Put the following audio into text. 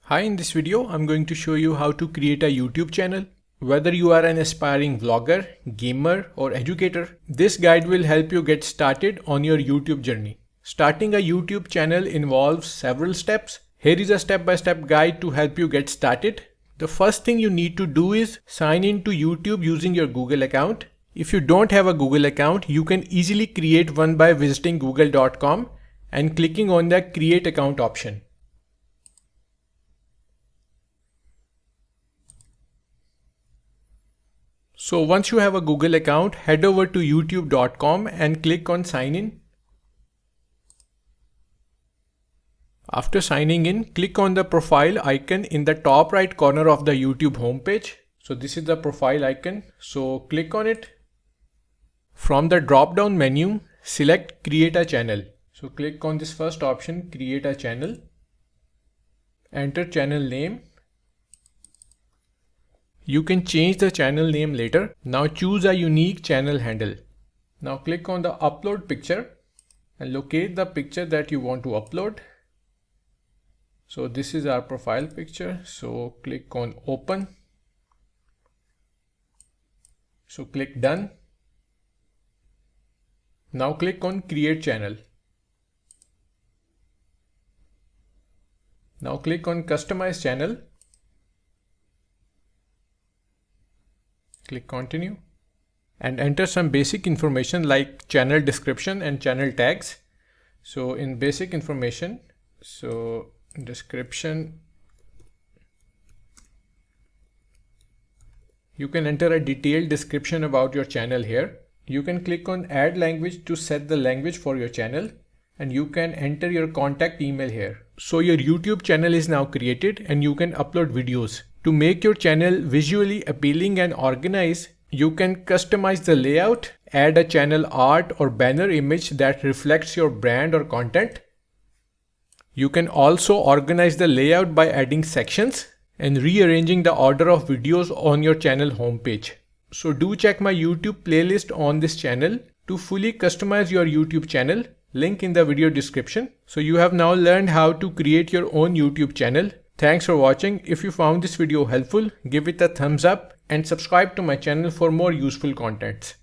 Hi, in this video, I'm going to show you how to create a YouTube channel. Whether you are an aspiring vlogger, gamer, or educator, this guide will help you get started on your YouTube journey. Starting a YouTube channel involves several steps. Here is a step-by-step guide to help you get started. The first thing you need to do is sign in to YouTube using your Google account. If you don't have a Google account, you can easily create one by visiting google.com and clicking on the Create Account option. So once you have a Google account, head over to youtube.com and click on sign in. After signing in, click on the profile icon in the top right corner of the YouTube homepage. So this is the profile icon. So click on it. From the drop-down menu, select Create a Channel. So click on this first option, Create a Channel. Enter channel name. You can change the channel name later. Now choose a unique channel handle. Now click on the upload picture and locate the picture that you want to upload. So this is our profile picture. So click on open. So click done. Now click on create channel. Now click on customize channel. Click continue and enter some basic information like channel description and channel tags. So in basic information, so description, you can enter a detailed description about your channel here. You can click on add language to set the language for your channel, and you can enter your contact email here. So your YouTube channel is now created and you can upload videos. To make your channel visually appealing and organized, you can customize the layout, add a channel art or banner image that reflects your brand or content. You can also organize the layout by adding sections and rearranging the order of videos on your channel homepage. So do check my YouTube playlist on this channel to fully customize your YouTube channel. Link in the video description. So you have now learned how to create your own YouTube channel. Thanks for watching. If you found this video helpful, give it a thumbs up and subscribe to my channel for more useful contents.